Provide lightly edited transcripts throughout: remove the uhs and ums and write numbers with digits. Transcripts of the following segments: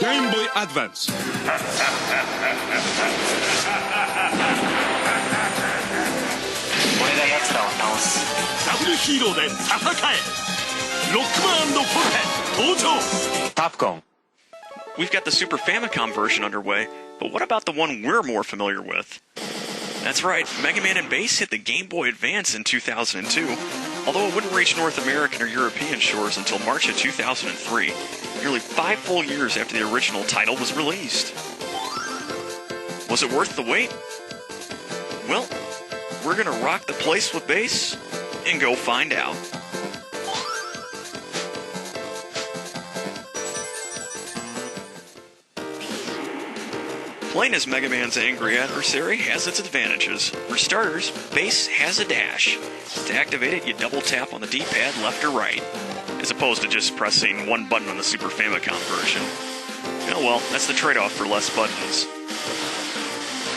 Game Boy Advance. 俺が奴らを倒す。ダブルヒーローで戦え。ロックマン&ポルテ登場。 Capcom. We've got the Super Famicom version underway, but what about the one we're more familiar with? That's right, Mega Man and Bass hit the Game Boy Advance in 2002, although it wouldn't reach North American or European shores until March of 2003, nearly 5 full years after the original title was released. Was it worth the wait? Well, we're gonna rock the place with Bass and go find out. Playing as Mega Man's angry adversary has its advantages. For starters, Bass has a dash. To activate it, you double tap on the D-pad left or right, as opposed to just pressing one button on the Super Famicom version. Oh well, that's the trade-off for less buttons.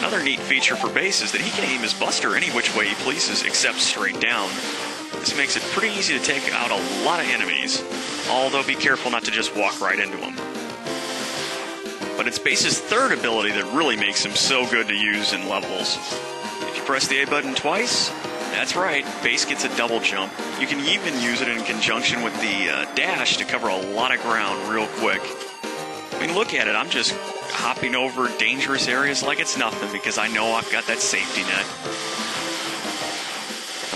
Another neat feature for Bass is that he can aim his buster any which way he pleases except straight down. This makes it pretty easy to take out a lot of enemies, although be careful not to just walk right into them. But it's Bass's third ability that really makes him so good to use in levels. If you press the A button twice, that's right, Bass gets a double jump. You can even use it in conjunction with the dash to cover a lot of ground real quick. I mean, look at it, I'm just hopping over dangerous areas like it's nothing because I know I've got that safety net.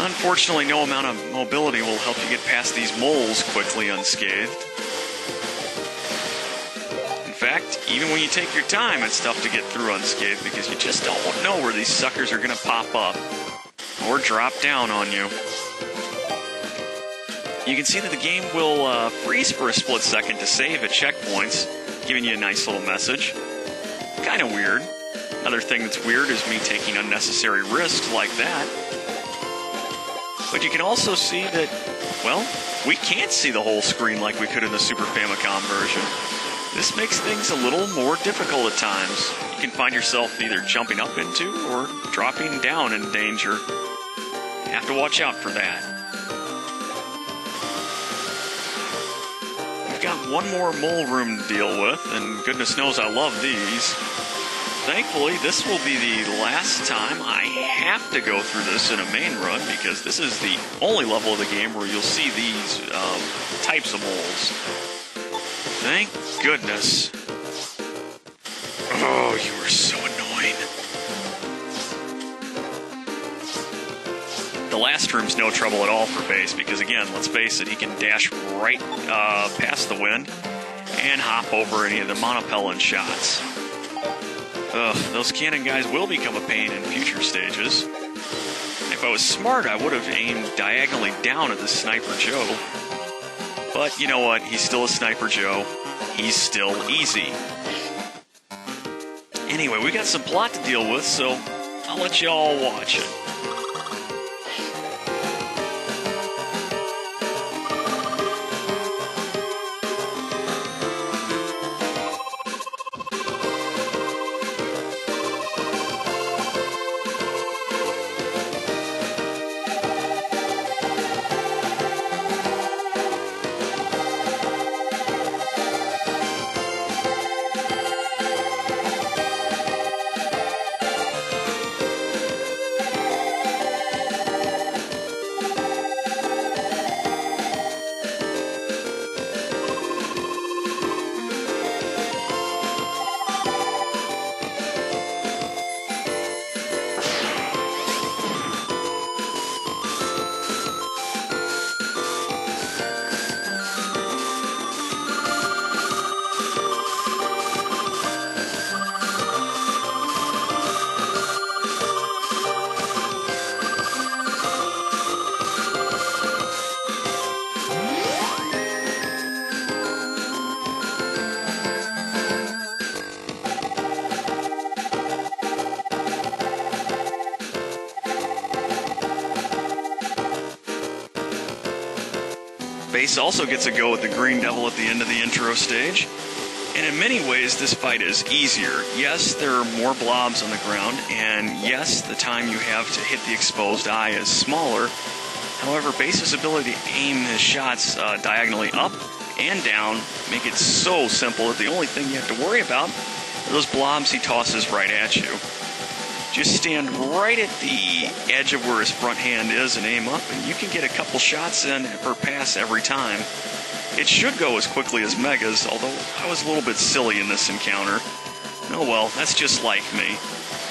Unfortunately, no amount of mobility will help you get past these moles quickly unscathed. In fact, even when you take your time, it's tough to get through unscathed because you just don't know where these suckers are going to pop up or drop down on you. You can see that the game will freeze for a split second to save at checkpoints, giving you a nice little message. Kind of weird. Another thing that's weird is me taking unnecessary risks like that. But you can also see that, well, we can't see the whole screen like we could in the Super Famicom version. This makes things a little more difficult at times. You can find yourself either jumping up into or dropping down in danger. You have to watch out for that. We've got one more mole room to deal with, and goodness knows I love these. Thankfully, this will be the last time I have to go through this in a main run, because this is the only level of the game where you'll see these types of moles. Thank goodness. Oh, you are so annoying. The last room's no trouble at all for Bass, because again, let's face it, he can dash right past the wind and hop over any of the monopelon shots. Ugh, those cannon guys will become a pain in future stages. If I was smart, I would have aimed diagonally down at the Sniper Joe. But you know what? He's still a Sniper Joe. He's still easy. Anyway, we got some plot to deal with, so I'll let you all watch it. Bass also gets a go at the Green Devil at the end of the intro stage, and in many ways this fight is easier. Yes, there are more blobs on the ground, and yes, the time you have to hit the exposed eye is smaller. However, Bass's ability to aim his shots diagonally up and down, make it so simple that the only thing you have to worry about are those blobs he tosses right at you. Just stand right at the edge of where his front hand is and aim up, and you can get a couple shots in per pass every time. It should go as quickly as Mega's, although I was a little bit silly in this encounter. Oh well, that's just like me.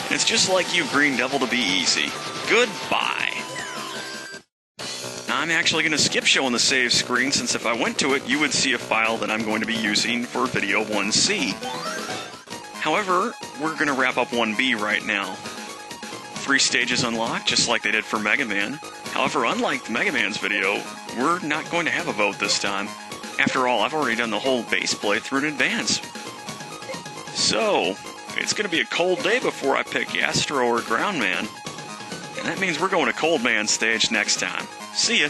And it's just like you, Green Devil, to be easy. Goodbye. I'm actually going to skip showing the save screen, since if I went to it, you would see a file that I'm going to be using for video 1C. However, we're going to wrap up 1B right now. 3 stages unlocked, just like they did for Mega Man. However, unlike Mega Man's video, we're not going to have a vote this time. After all, I've already done the whole base playthrough in advance. So, it's going to be a cold day before I pick Astro or Ground Man. And that means we're going to Cold Man stage next time. See ya!